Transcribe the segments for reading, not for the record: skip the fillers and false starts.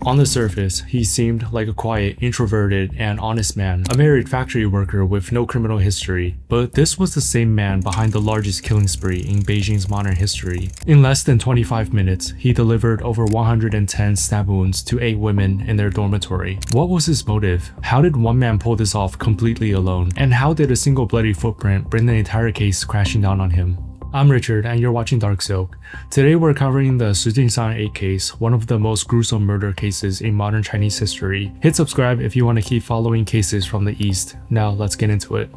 On the surface, he seemed like a quiet, introverted, and honest man, a married factory worker with no criminal history, but this was the same man behind the largest killing spree in Beijing's modern history. In less than 25 minutes, he delivered over 110 stab wounds to 8 women in their dormitory. What was his motive? How did one man pull this off completely alone? And how did a single bloody footprint bring the entire case crashing down on him? I'm Richard, and you're watching Dark Silk. Today we're covering the Shijingshan 8 case, one of the most gruesome murder cases in modern Chinese history. Hit subscribe if you want to keep following cases from the East. Now let's get into it.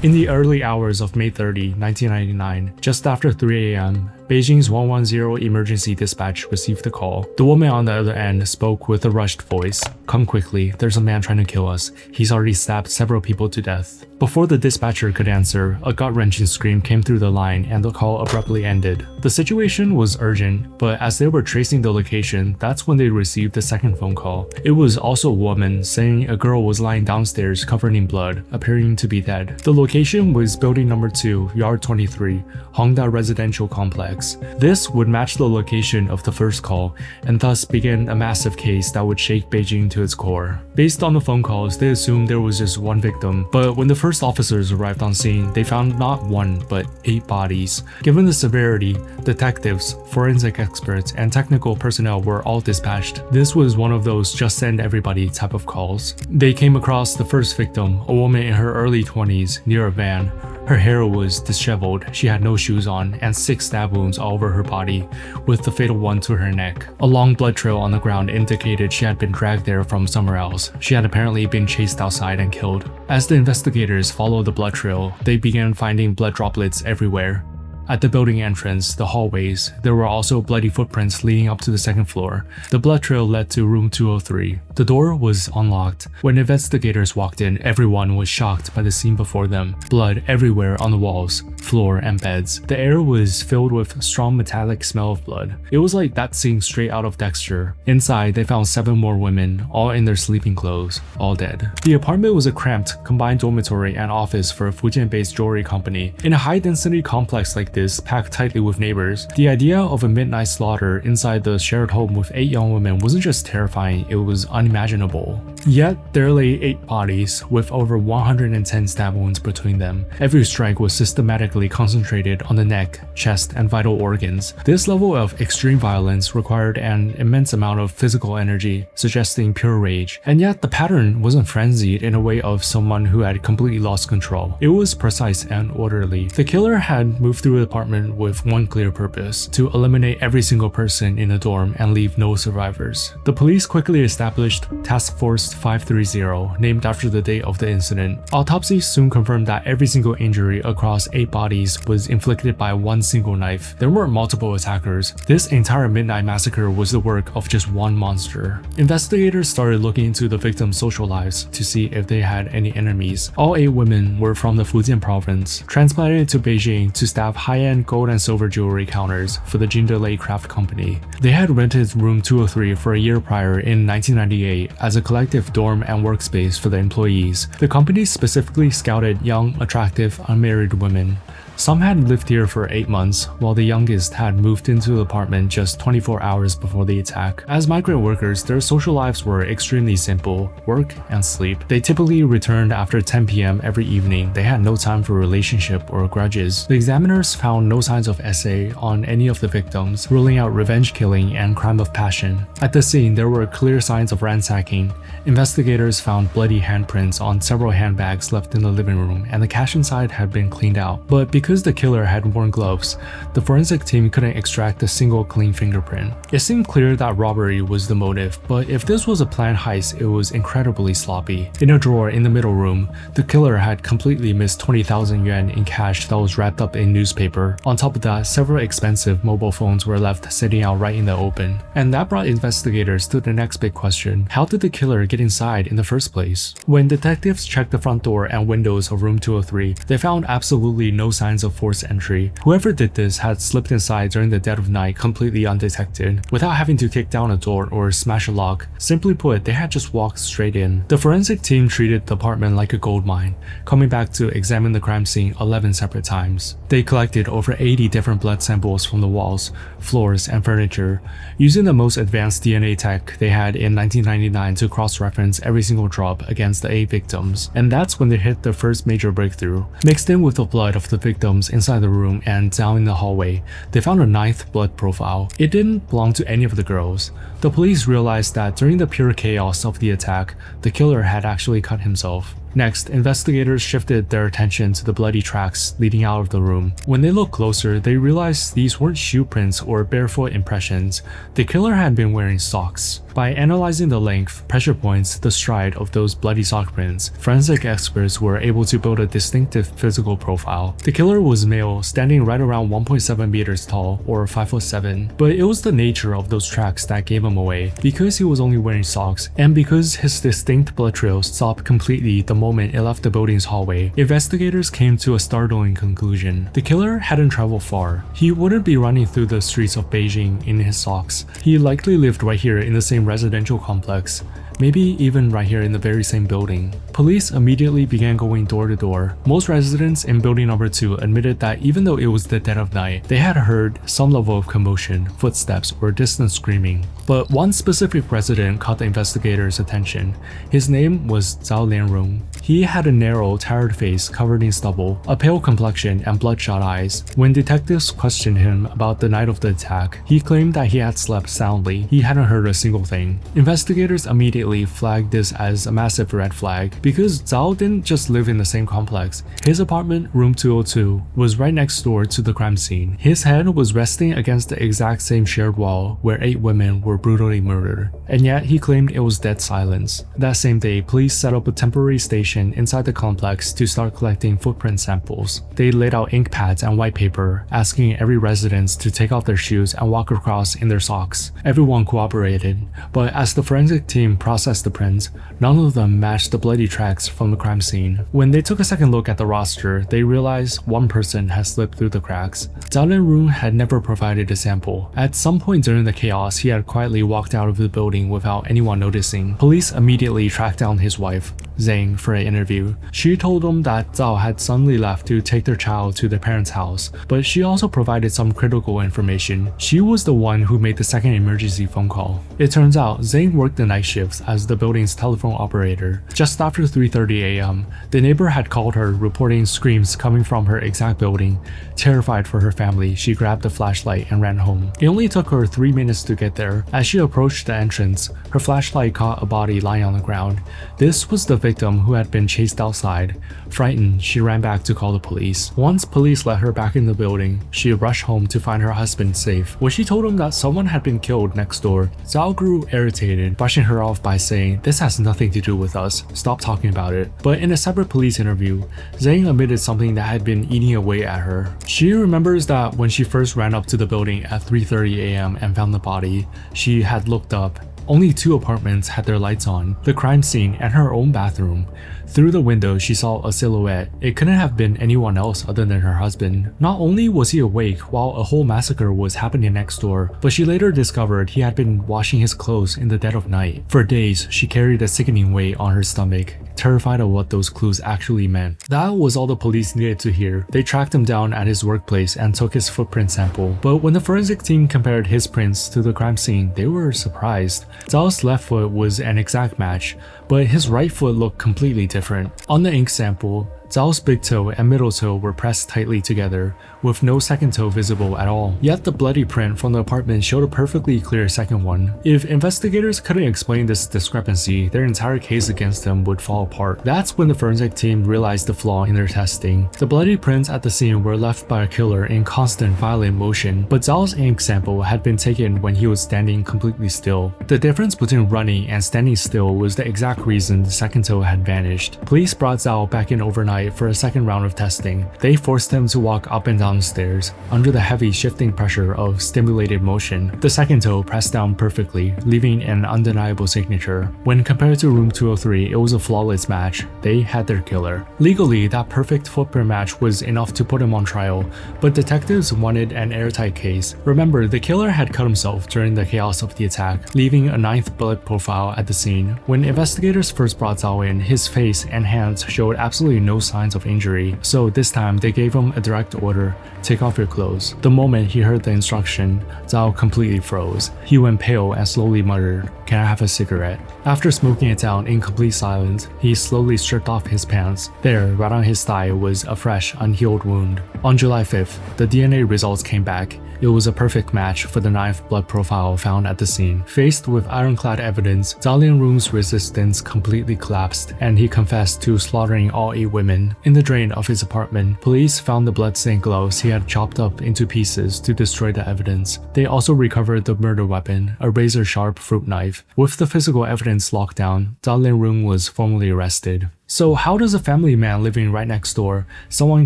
In the early hours of May 30, 1999, just after 3 a.m., Beijing's 110 emergency dispatch received a call. The woman on the other end spoke with a rushed voice. "Come quickly, there's a man trying to kill us. He's already stabbed several people to death." Before the dispatcher could answer, a gut-wrenching scream came through the line and the call abruptly ended. The situation was urgent, but as they were tracing the location, that's when they received the second phone call. It was also a woman saying a girl was lying downstairs covered in blood, appearing to be dead. The location was building number 2, yard 23, Hongda residential complex. This would match the location of the first call, and thus begin a massive case that would shake Beijing to its core. Based on the phone calls, they assumed there was just one victim, but when the first officers arrived on scene, they found not 1, but 8 bodies. Given the severity, detectives, forensic experts, and technical personnel were all dispatched. This was one of those just send everybody type of calls. They came across the first victim, a woman in her early 20s, near a van. Her hair was disheveled, she had no shoes on, and 6 stab wounds all over her body, with the fatal one to her neck. A long blood trail on the ground indicated she had been dragged there from somewhere else. She had apparently been chased outside and killed. As the investigators followed the blood trail, they began finding blood droplets everywhere. At the building entrance, the hallways, there were also bloody footprints leading up to the second floor. The blood trail led to room 203. The door was unlocked. When investigators walked in, everyone was shocked by the scene before them. Blood everywhere on the walls, floor, and beds. The air was filled with a strong metallic smell of blood. It was like that scene straight out of Dexter. Inside, they found 7 more women, all in their sleeping clothes, all dead. The apartment was a cramped, combined dormitory and office for a Fujian-based jewelry company. In a high-density complex like this, packed tightly with neighbors, the idea of a midnight slaughter inside the shared home with 8 young women wasn't just terrifying, it was unimaginable. Yet, there lay 8 bodies, with over 110 stab wounds between them. Every strike was systematically concentrated on the neck, chest, and vital organs. This level of extreme violence required an immense amount of physical energy, suggesting pure rage. And yet, the pattern wasn't frenzied in a way of someone who had completely lost control. It was precise and orderly. The killer had moved through the apartment with one clear purpose: to eliminate every single person in the dorm and leave no survivors. The police quickly established Task Force 530, named after the date of the incident. Autopsies soon confirmed that every single injury across 8 bodies was inflicted by one single knife. There weren't multiple attackers. This entire midnight massacre was the work of just one monster. Investigators started looking into the victims' social lives to see if they had any enemies. All 8 women were from the Fujian province, transplanted to Beijing to staff high-end gold and silver jewelry counters for the Jindelei Craft Company. They had rented room 203 for a year prior in 1998 as a collective dorm and workspace for the employees. The company specifically scouted young, attractive, unmarried women. Some had lived here for 8 months, while the youngest had moved into the apartment just 24 hours before the attack. As migrant workers, their social lives were extremely simple: work and sleep. They typically returned after 10 p.m. every evening. They had no time for relationship or grudges. The examiners found no signs of SA on any of the victims, ruling out revenge killing and crime of passion. At the scene, there were clear signs of ransacking. Investigators found bloody handprints on several handbags left in the living room, and the cash inside had been cleaned out. But because the killer had worn gloves, the forensic team couldn't extract a single clean fingerprint. It seemed clear that robbery was the motive, but if this was a planned heist, it was incredibly sloppy. In a drawer in the middle room, the killer had completely missed 20,000 yuan in cash that was wrapped up in newspaper. On top of that, several expensive mobile phones were left sitting out right in the open. And that brought investigators to the next big question: how did the killer get inside in the first place? When detectives checked the front door and windows of room 203, they found absolutely no signs signs of forced entry. Whoever did this had slipped inside during the dead of night completely undetected, without having to kick down a door or smash a lock. Simply put, they had just walked straight in. The forensic team treated the apartment like a gold mine, coming back to examine the crime scene 11 separate times. They collected over 80 different blood samples from the walls, floors, and furniture, using the most advanced DNA tech they had in 1999 to cross-reference every single drop against the 8 victims. And that's when they hit their first major breakthrough. Mixed in with the blood of the victims inside the room and down in the hallway, they found a 9th blood profile. It didn't belong to any of the girls. The police realized that during the pure chaos of the attack, the killer had actually cut himself. Next, investigators shifted their attention to the bloody tracks leading out of the room. When they looked closer, they realized these weren't shoe prints or barefoot impressions. The killer had been wearing socks. By analyzing the length, pressure points, the stride of those bloody sock prints, forensic experts were able to build a distinctive physical profile. The killer was male, standing right around 1.7 meters tall, or 5'7", but it was the nature of those tracks that gave him away. Because he was only wearing socks, and because his distinct blood trail stopped completely the moment it left the building's hallway, investigators came to a startling conclusion. The killer hadn't traveled far. He wouldn't be running through the streets of Beijing in his socks. He likely lived right here in the same residential complex, maybe even right here in the very same building. Police immediately began going door to door. Most residents in building number 2 admitted that even though it was the dead of night, they had heard some level of commotion, footsteps, or distant screaming. But one specific resident caught the investigators' attention. His name was Zhao Lianrong. He had a narrow, tired face covered in stubble, a pale complexion, and bloodshot eyes. When detectives questioned him about the night of the attack, he claimed that he had slept soundly. He hadn't heard a single thing. Investigators immediately flagged this as a massive red flag because Zhao didn't just live in the same complex. His apartment, room 202, was right next door to the crime scene. His head was resting against the exact same shared wall where 8 women were brutally murdered, and yet he claimed it was dead silence. That same day, police set up a temporary station inside the complex to start collecting footprint samples. They laid out ink pads and white paper, asking every resident to take off their shoes and walk across in their socks. Everyone cooperated, but as the forensic team processed the prints, none of them matched the bloody tracks from the crime scene. When they took a second look at the roster, they realized one person had slipped through the cracks. Zhao Lianrong had never provided a sample. At some point during the chaos, he had quietly walked out of the building without anyone noticing. Police immediately tracked down his wife, Zhang, for an interview. She told them that Zhao had suddenly left to take their child to their parents' house, but she also provided some critical information. She was the one who made the second emergency phone call. It turns out Zhang worked the night shifts as the building's telephone operator. Just after 3:30 a.m., the neighbor had called her reporting screams coming from her exact building. Terrified for her family, she grabbed a flashlight and ran home. It only took her 3 minutes to get there. As she approached the entrance, her flashlight caught a body lying on the ground. This was the victim who had been chased outside. Frightened, she ran back to call the police. Once police let her back in the building, she rushed home to find her husband safe. When she told him that someone had been killed next door, Zhao grew irritated, brushing her off by saying, "This has nothing to do with us. Stop talking about it." But in a separate police interview, Zhang admitted something that had been eating away at her. She remembers that when she first ran up to the building at 3:30 a.m. and found the body, she had looked up. Only 2 apartments had their lights on, the crime scene and her own bathroom. Through the window, she saw a silhouette. It couldn't have been anyone else other than her husband. Not only was he awake while a whole massacre was happening next door, but she later discovered he had been washing his clothes in the dead of night. For days, she carried a sickening weight on her stomach, terrified of what those clues actually meant. That was all the police needed to hear. They tracked him down at his workplace and took his footprint sample. But when the forensic team compared his prints to the crime scene, they were surprised. Zhao's left foot was an exact match, but his right foot looked completely different. On the ink sample, Zhao's big toe and middle toe were pressed tightly together, with no second toe visible at all. Yet the bloody print from the apartment showed a perfectly clear second one. If investigators couldn't explain this discrepancy, their entire case against them would fall apart. That's when the forensic team realized the flaw in their testing. The bloody prints at the scene were left by a killer in constant violent motion, but Zhao's ink sample had been taken when he was standing completely still. The difference between running and standing still was the exact reason the second toe had vanished. Police brought Zhao back in overnight night for a second round of testing. They forced him to walk up and down the stairs under the heavy shifting pressure of stimulated motion. The second toe pressed down perfectly, leaving an undeniable signature. When compared to room 203, it was a flawless match. They had their killer. Legally, that perfect footprint match was enough to put him on trial, but detectives wanted an airtight case. Remember, the killer had cut himself during the chaos of the attack, leaving a 9th blood profile at the scene. When investigators first brought Zhao in, his face and hands showed absolutely no signs of injury, so this time they gave him a direct order: take off your clothes. The moment he heard the instruction, Zhao completely froze. He went pale and slowly muttered, "Can I have a cigarette?" After smoking it down in complete silence, he slowly stripped off his pants. There, right on his thigh, was a fresh, unhealed wound. On July 5th, the DNA results came back. It was a perfect match for the 9th blood profile found at the scene. Faced with ironclad evidence, Zhao Lianrong's resistance completely collapsed, and he confessed to slaughtering all 8 women. In the drain of his apartment, police found the blood-stained gloves he had chopped up into pieces to destroy the evidence. They also recovered the murder weapon, a razor-sharp fruit knife. With the physical evidence locked down, Zhao Lianrong was formally arrested. So how does a family man living right next door, someone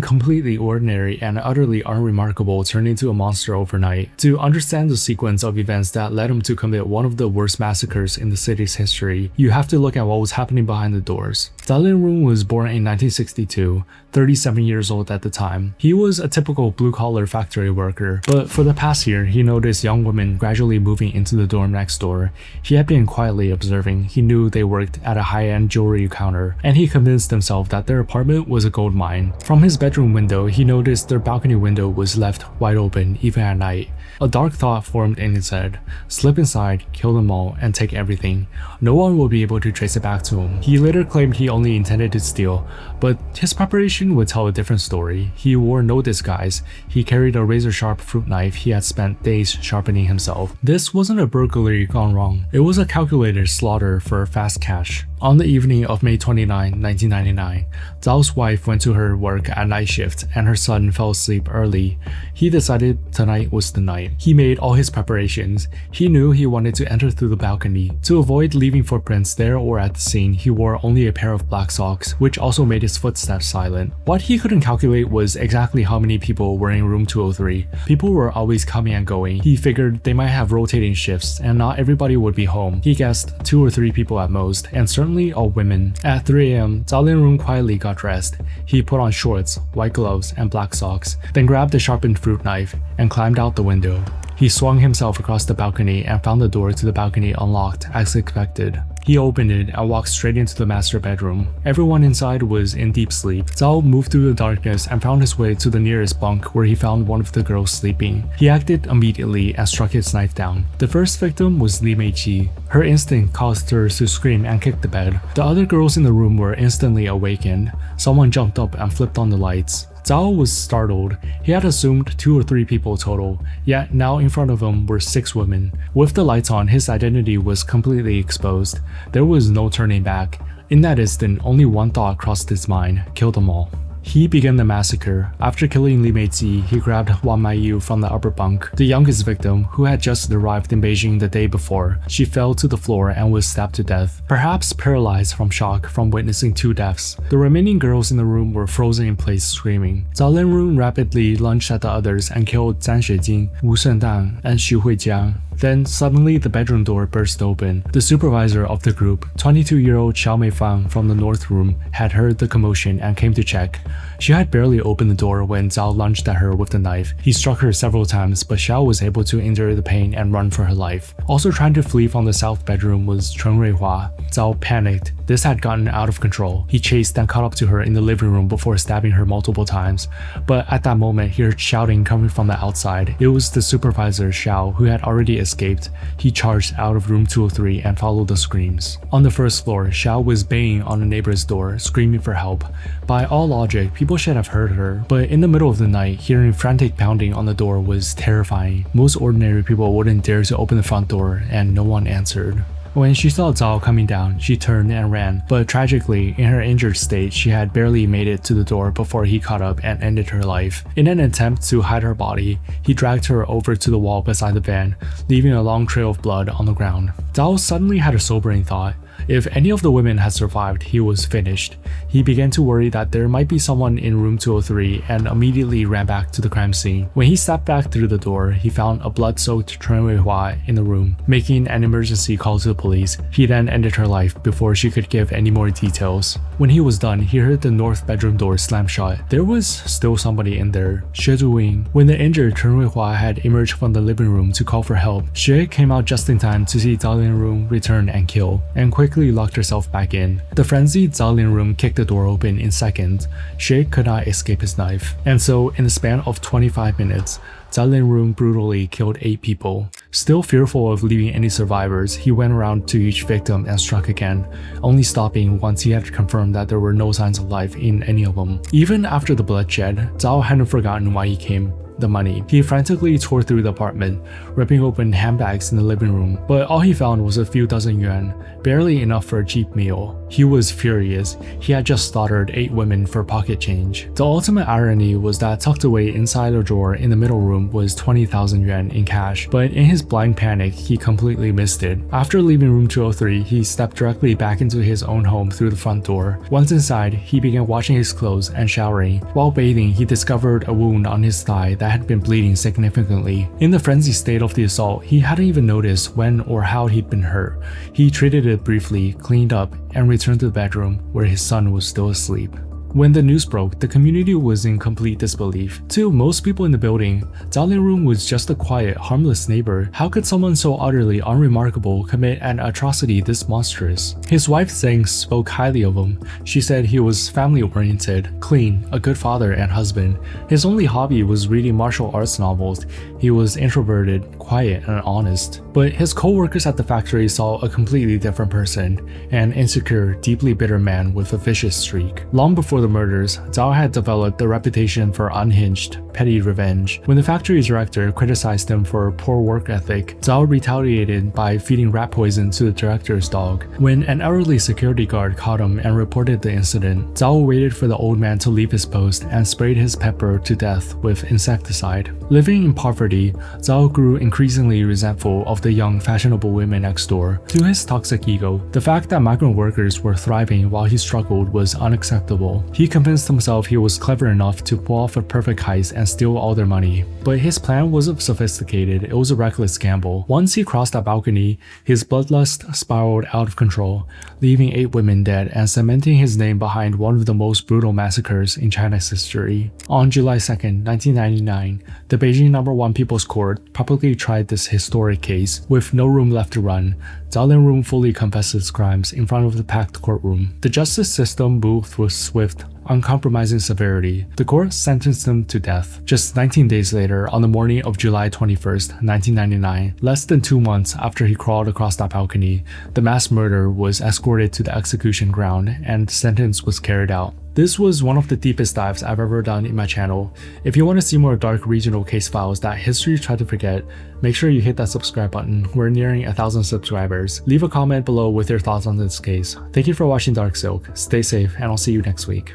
completely ordinary and utterly unremarkable, turn into a monster overnight? To understand the sequence of events that led him to commit one of the worst massacres in the city's history, you have to look at what was happening behind the doors. Zhao Lianrong was born in 1962, 37 years old at the time. He was a typical blue-collar factory worker, but for the past year, he noticed young women gradually moving into the dorm next door. He had been quietly observing. He knew they worked at a high-end jewelry counter, and he convinced himself that their apartment was a gold mine. From his bedroom window, he noticed their balcony window was left wide open even at night. A dark thought formed in his head: slip inside, kill them all, and take everything. No one will be able to trace it back to him. He later claimed he only intended to steal, but his preparation would tell a different story. He wore no disguise. He carried a razor-sharp fruit knife he had spent days sharpening himself. This wasn't a burglary gone wrong. It was a calculated slaughter for fast cash. On the evening of May 29, 1999, Zhao's wife went to her work at night shift and her son fell asleep early. He decided tonight was the night. He made all his preparations. He knew he wanted to enter through the balcony. To avoid leaving footprints there or at the scene, he wore only a pair of black socks, which also made his footsteps silent. What he couldn't calculate was exactly how many people were in room 203. People were always coming and going. He figured they might have rotating shifts and not everybody would be home. He guessed 2 or 3 people at most, and certainly all women. At 3 a.m., Zhao Lianrong quietly got dressed. He put on shorts, white gloves, and black socks, then grabbed a sharpened fruit knife and climbed out the window. He swung himself across the balcony and found the door to the balcony unlocked as expected. He opened it and walked straight into the master bedroom. Everyone inside was in deep sleep. Zhao moved through the darkness and found his way to the nearest bunk where he found one of the girls sleeping. He acted immediately and struck his knife down. The first victim was Li Meiqi. Her instinct caused her to scream and kick the bed. The other girls in the room were instantly awakened. Someone jumped up and flipped on the lights. Zhao was startled. He had assumed 2 or 3 people total, yet now in front of him were 6 women. With the lights on, his identity was completely exposed. There was no turning back. In that instant, only one thought crossed his mind: kill them all. He began the massacre. After killing Li Meiqi, he grabbed Wang Maiyu from the upper bunk, the youngest victim, who had just arrived in Beijing the day before. She fell to the floor and was stabbed to death, perhaps paralyzed from shock from witnessing 2 deaths. The remaining girls in the room were frozen in place screaming. Zhao Lianrong rapidly lunged at the others and killed Zhan Xuejing, Wu Shengdan, and Xu Huijiang. Then suddenly the bedroom door burst open. The supervisor of the group, 22-year-old Xiao Meifang from the north room, had heard the commotion and came to check. She had barely opened the door when Zhao lunged at her with the knife. He struck her several times, but Xiao was able to endure the pain and run for her life. Also trying to flee from the south bedroom was Chen Ruihua. Zhao panicked. This had gotten out of control. He chased and caught up to her in the living room before stabbing her multiple times. But at that moment, he heard shouting coming from the outside. It was the supervisor, Xiao, who had already escaped. He charged out of room 203 and followed the screams. On the first floor, Xiao was banging on a neighbor's door, screaming for help. By all logic, people should have heard her, but in the middle of the night, hearing frantic pounding on the door was terrifying. Most ordinary people wouldn't dare to open the front door, and no one answered. When she saw Zhao coming down, she turned and ran, but tragically, in her injured state, she had barely made it to the door before he caught up and ended her life. In an attempt to hide her body, he dragged her over to the wall beside the van, leaving a long trail of blood on the ground. Zhao suddenly had a sobering thought. If any of the women had survived, he was finished. He began to worry that there might be someone in room 203 and immediately ran back to the crime scene. When he stepped back through the door, he found a blood-soaked Chen Weihua in the room. Making an emergency call to the police, he then ended her life before she could give any more details. When he was done, he heard the north bedroom door slam shut. There was still somebody in there, Xue Zhuwing. When the injured Chen Weihua had emerged from the living room to call for help, Xue came out just in time to see Zhao Lianrong return and kill, and quickly locked herself back in. The frenzied Zhao Lianrong kicked the door open in seconds. Xue could not escape his knife, and so in the span of 25 minutes, Zhao Lianrong brutally killed 8 people. Still fearful of leaving any survivors, he went around to each victim and struck again, only stopping once he had confirmed that there were no signs of life in any of them. Even after the bloodshed, Zhao hadn't forgotten why he came: the money. He frantically tore through the apartment, ripping open handbags in the living room, but all he found was a few dozen yuan, barely enough for a cheap meal. He was furious. He had just slaughtered 8 women for pocket change. The ultimate irony was that tucked away inside a drawer in the middle room was 20,000 yuan in cash, but in his blind panic, he completely missed it. After leaving room 203, he stepped directly back into his own home through the front door. Once inside, he began washing his clothes and showering. While bathing, he discovered a wound on his thigh that had been bleeding significantly. In the frenzied state of the assault, he hadn't even noticed when or how he'd been hurt. He treated it briefly, cleaned up, and returned to the bedroom where his son was still asleep. When the news broke, the community was in complete disbelief. To most people in the building, Zhao Lianrong was just a quiet, harmless neighbor. How could someone so utterly unremarkable commit an atrocity this monstrous? His wife Zheng spoke highly of him. She said he was family-oriented, clean, a good father and husband. His only hobby was reading martial arts novels. He was introverted, quiet, and honest. But his co-workers at the factory saw a completely different person, an insecure, deeply bitter man with a vicious streak. Long before the murders, Zhao had developed a reputation for unhinged, petty revenge. When the factory director criticized him for poor work ethic, Zhao retaliated by feeding rat poison to the director's dog. When an elderly security guard caught him and reported the incident, Zhao waited for the old man to leave his post and sprayed his pepper to death with insecticide. Living in poverty, Zhao grew increasingly resentful of the young, fashionable women next door. To his toxic ego, the fact that migrant workers were thriving while he struggled was unacceptable. He convinced himself he was clever enough to pull off a perfect heist and steal all their money. But his plan wasn't sophisticated, it was a reckless gamble. Once he crossed that balcony, his bloodlust spiraled out of control, leaving 8 women dead and cementing his name behind one of the most brutal massacres in China's history. On July 2nd, 1999, the Beijing No. 1 People's Court publicly tried this historic case. With no room left to run, Zhao Lianrong fully confessed his crimes in front of the packed courtroom. The justice system moved with swift, uncompromising severity. The court sentenced him to death. Just 19 days later, on the morning of July 21st, 1999, less than 2 months after he crawled across that balcony, the mass murderer was escorted to the execution ground and the sentence was carried out. This was one of the deepest dives I've ever done in my channel. If you want to see more dark regional case files that history tried to forget, make sure you hit that subscribe button. We're nearing 1,000 subscribers. Leave a comment below with your thoughts on this case. Thank you for watching Dark Silk. Stay safe and I'll see you next week.